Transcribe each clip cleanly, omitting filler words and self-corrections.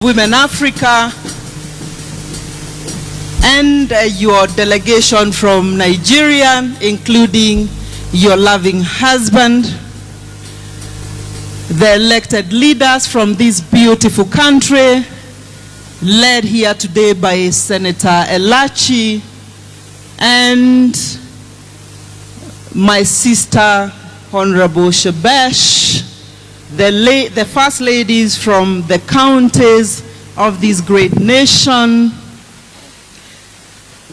Women Africa and your delegation from Nigeria, including your loving husband, the elected leaders from this beautiful country, led here today by Senator Elachi, and my sister, Honorable Shebesh, the first ladies from the counties of this great nation,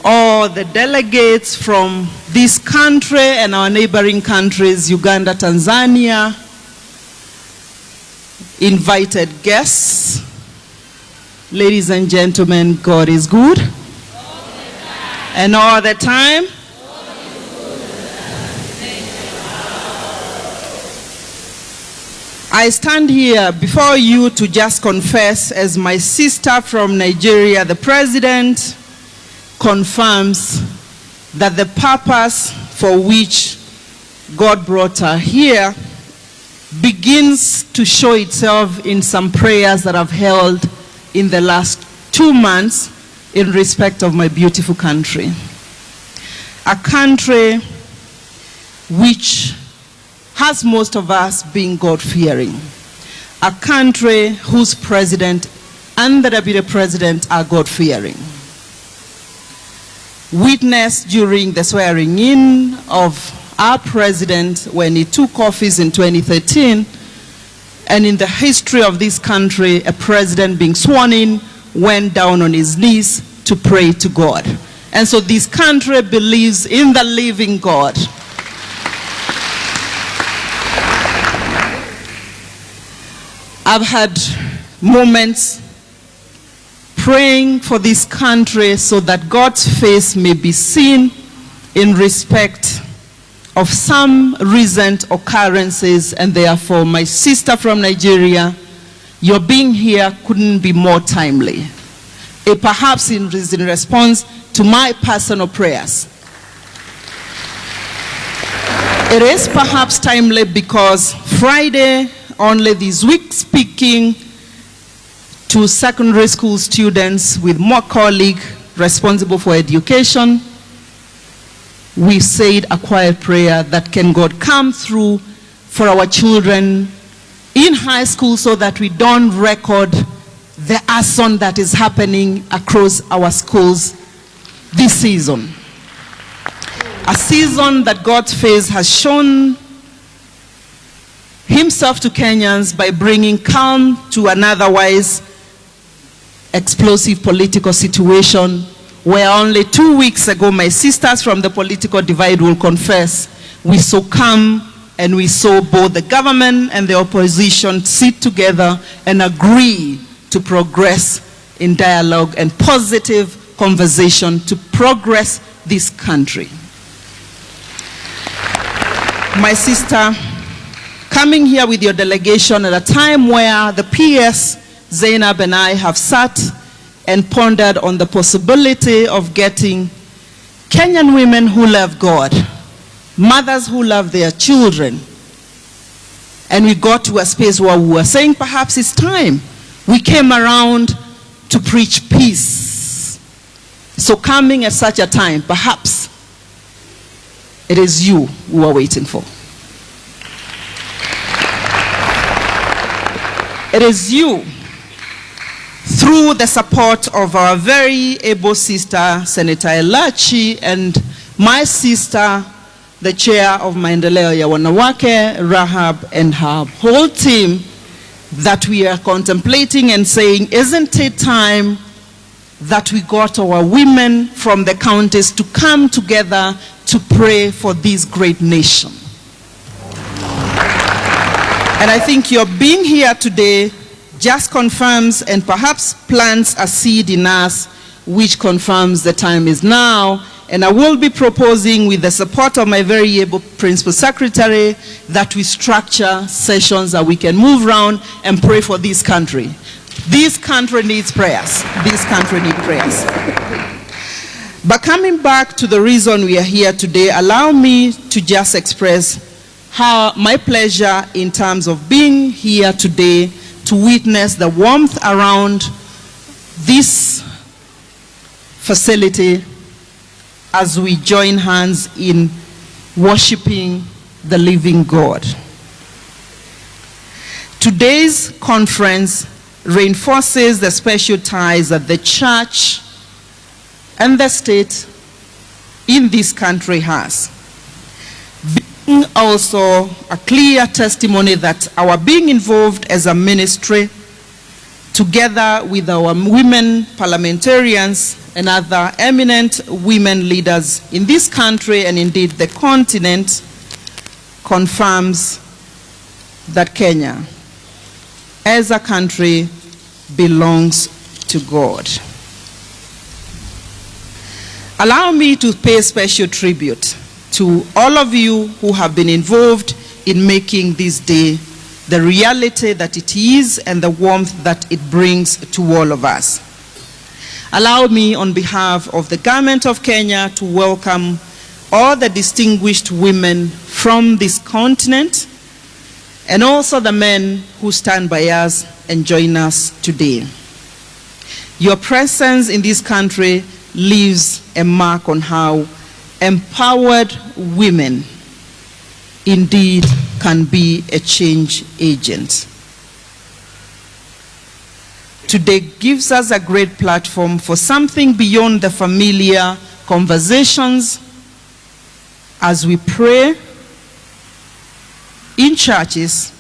all the delegates from this country and our neighboring countries, Uganda, Tanzania, invited guests. Ladies and gentlemen, God is good. And all the time. I stand here before you to just confess, as my sister from Nigeria, the president, confirms that the purpose for which God brought her here begins to show itself in some prayers that I've held in the last 2 months in respect of my beautiful country. A country which has most of us being God-fearing. A country whose president and the deputy president are God-fearing. Witnessed during the swearing-in of our president when he took office in 2013, and in the history of this country, a president being sworn in went down on his knees to pray to God. And so this country believes in the living God. I've had moments praying for this country so that God's face may be seen in respect of some recent occurrences, and therefore my sister from Nigeria, your being here couldn't be more timely. It perhaps is in response to my personal prayers. It is perhaps timely because Friday, only this week, speaking to secondary school students with my colleague responsible for education, we said a quiet prayer that can God come through for our children in high school so that we don't record the arson that is happening across our schools this season. A season that God's face has shown himself to Kenyans by bringing calm to an otherwise explosive political situation, where only 2 weeks ago my sisters from the political divide will confess we saw calm, and we saw both the government and the opposition sit together and agree to progress in dialogue and positive conversation to progress this country. My sister, coming here with your delegation at a time where the PS, Zainab, and I have sat and pondered on the possibility of getting Kenyan women who love God, mothers who love their children, and we got to a space where we were saying perhaps it's time. We came around to preach peace. So coming at such a time, perhaps it is you we are waiting for. It is you, through the support of our very able sister, Senator Elachi, and my sister, the chair of Maendeleo ya Wanawake, Rahab, and her whole team, that we are contemplating and saying, isn't it time that we got our women from the counties to come together to pray for this great nation? And I think your being here today just confirms and perhaps plants a seed in us which confirms the time is now. And I will be proposing, with the support of my very able Principal Secretary, that we structure sessions that we can move around and pray for this country. This country needs prayers. This country needs prayers. But coming back to the reason we are here today, allow me to just express my pleasure in terms of being here today to witness the warmth around this facility as we join hands in worshiping the living God. Today's conference reinforces the special ties that the church and the state in this country has, being also a clear testimony that our being involved as a ministry, together with our women parliamentarians and other eminent women leaders in this country and indeed the continent, confirms that Kenya as a country belongs to God. Allow me to pay special tribute to all of you who have been involved in making this day the reality that it is and the warmth that it brings to all of us. Allow me, on behalf of the government of Kenya, to welcome all the distinguished women from this continent and also the men who stand by us and join us today. Your presence in this country leaves a mark on how empowered women indeed can be a change agent. Today gives us a great platform for something beyond the familiar conversations as we pray in churches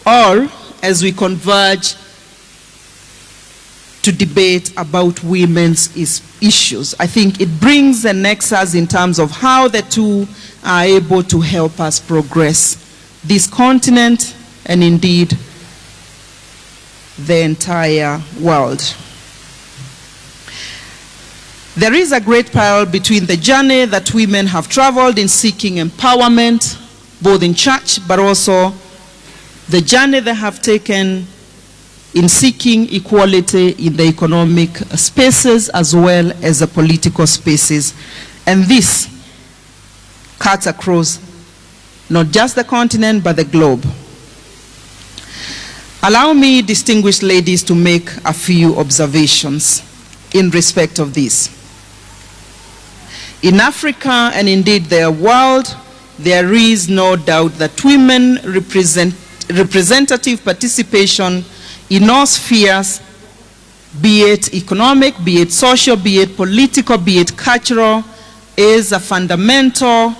or as we converge to debate about women's issues. I think it brings a nexus in terms of how the two are able to help us progress this continent and indeed the entire world. There is a great parallel between the journey that women have traveled in seeking empowerment, both in church, but also the journey they have taken in seeking equality in the economic spaces as well as the political spaces. And this cuts across not just the continent, but the globe. Allow me, distinguished ladies, to make a few observations in respect of this. In Africa and indeed the world, there is no doubt that women representative participation in all spheres, be it economic, be it social, be it political, be it cultural, is a fundamental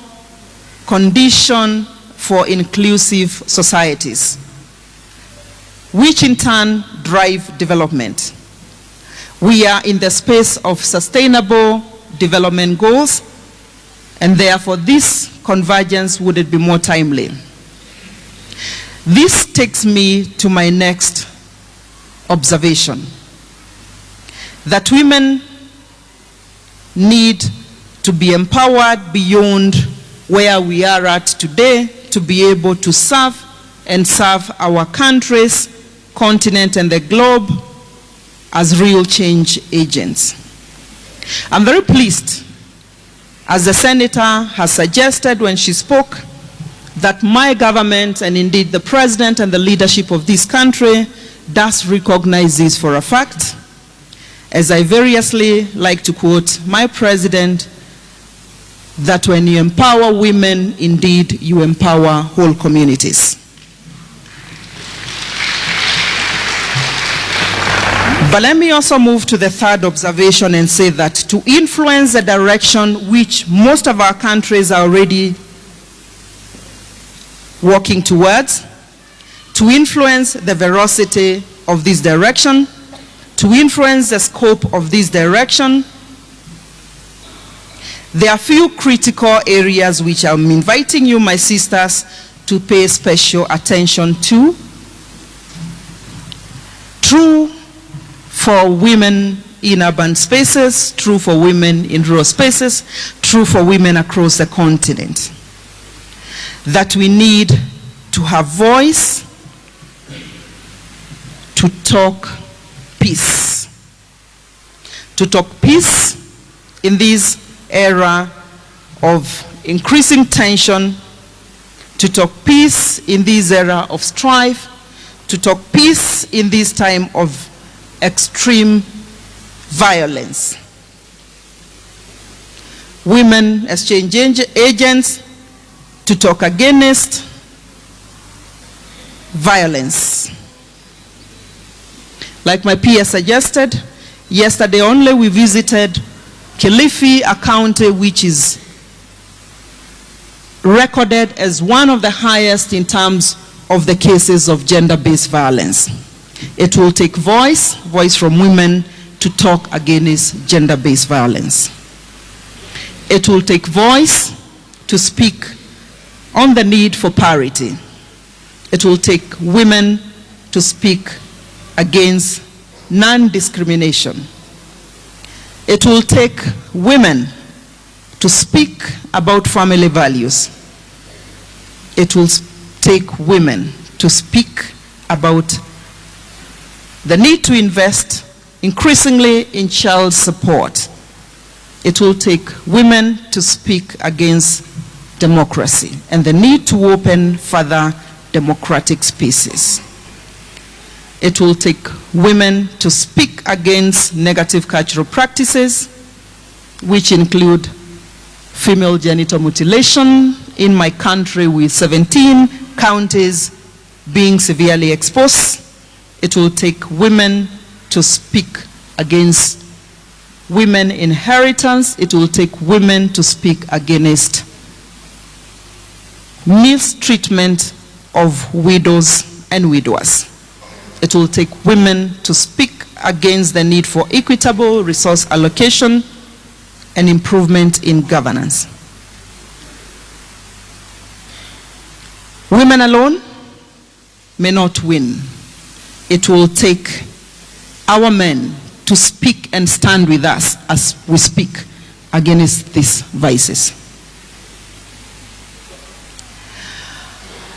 condition for inclusive societies, which in turn drive development. We are in the space of sustainable development goals, and therefore this convergence would be more timely. This takes me to my next observation, that women need to be empowered beyond where we are at today to be able to serve our countries, continent, and the globe as real change agents. I'm very pleased, as the senator has suggested when she spoke, that my government and indeed the president and the leadership of this country does recognize this for a fact. As I variously like to quote my president, that when you empower women, indeed you empower whole communities. But let me also move to the third observation and say that to influence the direction which most of our countries are already working towards, to influence the veracity of this direction, to influence the scope of this direction, there are few critical areas which I'm inviting you, my sisters, to pay special attention to. True for women in urban spaces, true for women in rural spaces, true for women across the continent. That we need to have voice to talk peace. To talk peace in this era of increasing tension, to talk peace in this era of strife, to talk peace peace in this time of extreme violence. Women exchange agents to talk against violence. Like my peer suggested, yesterday only we visited Kilifi, a county which is recorded as one of the highest in terms of the cases of gender-based violence. It will take voice from women to talk against gender-based violence. It will take voice to speak on the need for parity. It will take women to speak against non-discrimination. It will take women to speak about family values. It will take women to speak about the need to invest increasingly in child support. It will take women to speak against democracy and the need to open further democratic spaces. It will take women to speak against negative cultural practices, which include female genital mutilation in my country, with 17 counties being severely exposed. It will take women to speak against women inheritance. It will take women to speak against mistreatment of widows and widowers. It will take women to speak against the need for equitable resource allocation and improvement in governance. Women alone may not win. It will take our men to speak and stand with us as we speak against these vices.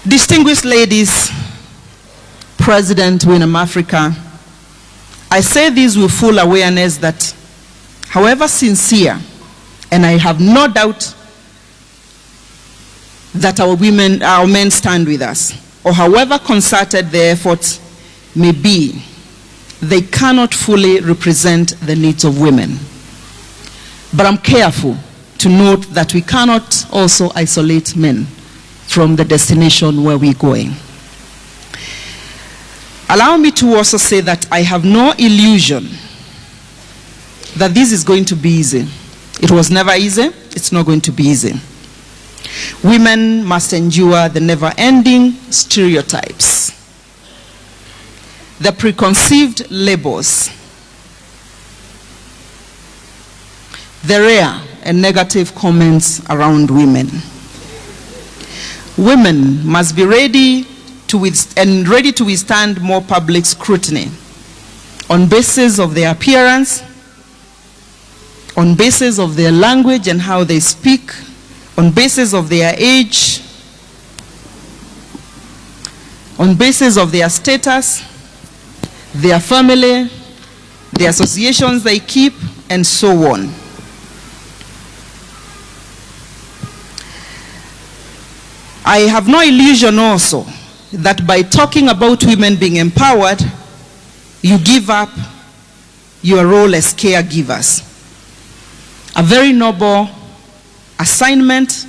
Distinguished ladies, President Winam Africa, I say this with full awareness that however sincere, and I have no doubt that our men stand with us, or however concerted their efforts may be, they cannot fully represent the needs of women. But I'm careful to note that we cannot also isolate men from the destination where we're going. Allow me to also say that I have no illusion that this is going to be easy. It was never easy. It's not going to be easy. Women must endure the never-ending stereotypes, the preconceived labels, the rare and negative comments around women. Women must be ready to withstand more public scrutiny on basis of their appearance, on basis of their language and how they speak, on basis of their age, on basis of their status, their family, the associations they keep, and so on. I have no illusion also that by talking about women being empowered, you give up your role as caregivers. A very noble assignment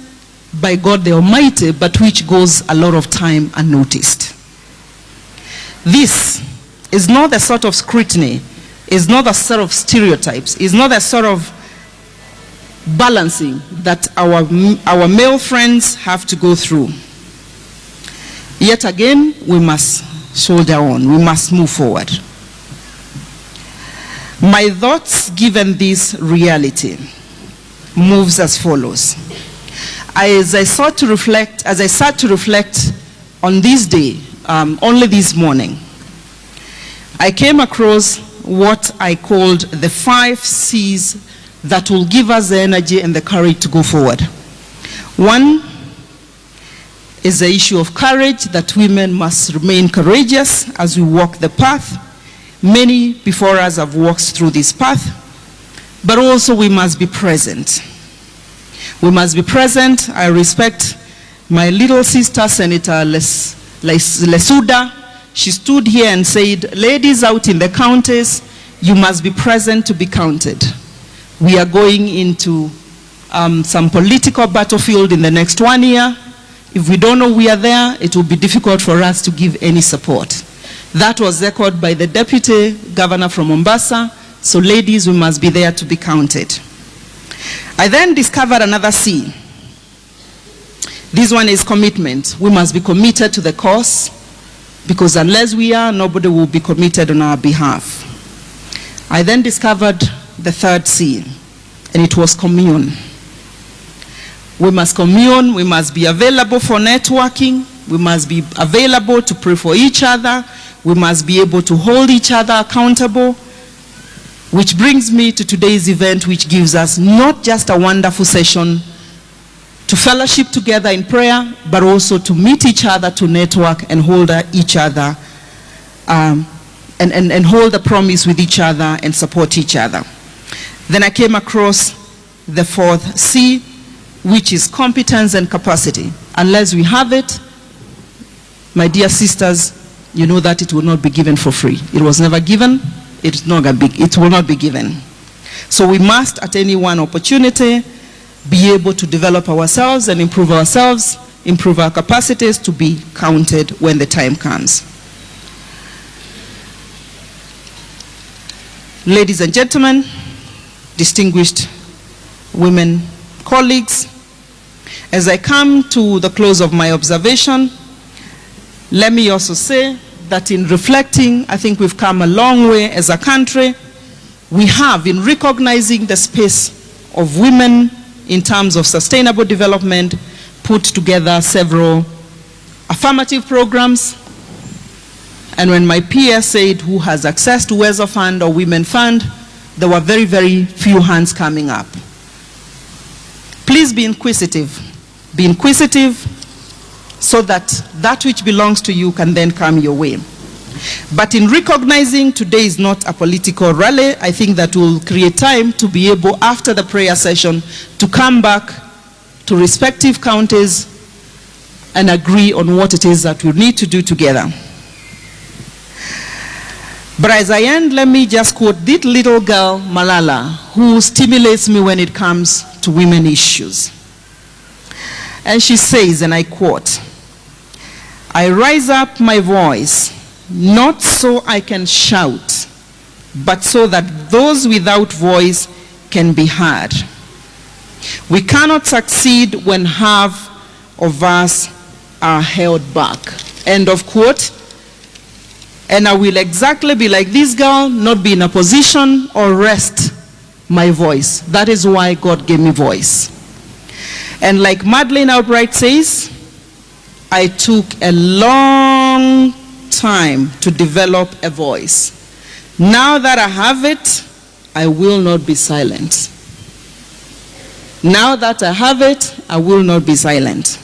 by God the Almighty, but which goes a lot of time unnoticed. This is not the sort of scrutiny, is not the sort of stereotypes, is not the sort of balancing that our male friends have to go through. Yet again, we must soldier on, we must move forward. My thoughts given this reality moves as follows. As I sat to reflect on this day, only this morning, I came across what I called the 5 C's that will give us the energy and the courage to go forward. One is the issue of courage, that women must remain courageous as we walk the path. Many before us have walked through this path, but also we must be present. We must be present. I respect my little sister, Senator Lesuda. she stood here and said, ladies out in the counties, you must be present to be counted. We are going into some political battlefield in the next 1 year. If we don't know we are there, it will be difficult for us to give any support. That was echoed by the Deputy Governor from Mombasa. So ladies, we must be there to be counted. I then discovered another C. This one is commitment. We must be committed to the cause, because unless we are, nobody will be committed on our behalf. I then discovered the third C, and it was commune. We must commune, we must be available for networking, we must be available to pray for each other, we must be able to hold each other accountable, which brings me to today's event, which gives us not just a wonderful session to fellowship together in prayer, but also to meet each other, to network and hold each other, and hold a promise with each other and support each other. Then I came across the fourth C, which is competence and capacity. Unless we have it, my dear sisters, you know that it will not be given for free. It was never given, it will not be given. So we must, at any one opportunity, be able to develop ourselves and improve ourselves, improve our capacities to be counted when the time comes. Ladies and gentlemen, distinguished women colleagues, as I come to the close of my observation, let me also say that in reflecting, I think we've come a long way as a country. We have, in recognizing the space of women in terms of sustainable development, put together several affirmative programs. And when my peer said, who has access to Weather Fund or Women Fund, there were very, very few hands coming up. Please be inquisitive. Be inquisitive so that that which belongs to you can then come your way. But in recognizing today is not a political rally, I think that will create time to be able, after the prayer session, to come back to respective counties and agree on what it is that we need to do together. But as I end, let me just quote this little girl, Malala, who stimulates me when it comes to women issues. And she says, and I quote, "I rise up my voice, not so I can shout, but so that those without voice can be heard. We cannot succeed when half of us are held back." End of quote. And I will exactly be like this girl, not be in a position or rest my voice. That is why God gave me voice. And like Madeleine Albright says, I took a long time to develop a voice. Now that I have it, I will not be silent. Now that I have it, I will not be silent.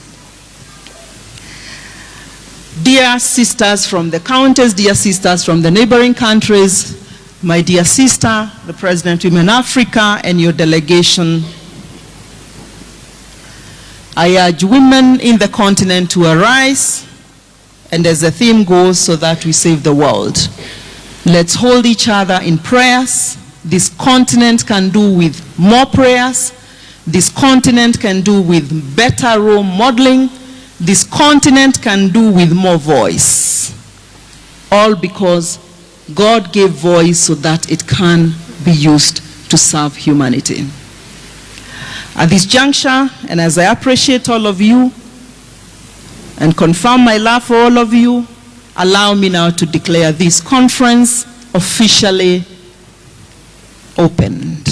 Dear sisters from the counties, dear sisters from the neighboring countries, my dear sister, the President of Women Africa, and your delegation, I urge women in the continent to arise, and as the theme goes, so that we save the world. Let's hold each other in prayers. This continent can do with more prayers. This continent can do with better role modeling. This continent can do with more voice. All because God gave voice so that it can be used to serve humanity. At this juncture, and as I appreciate all of you and confirm my love for all of you, allow me now to declare this conference officially opened.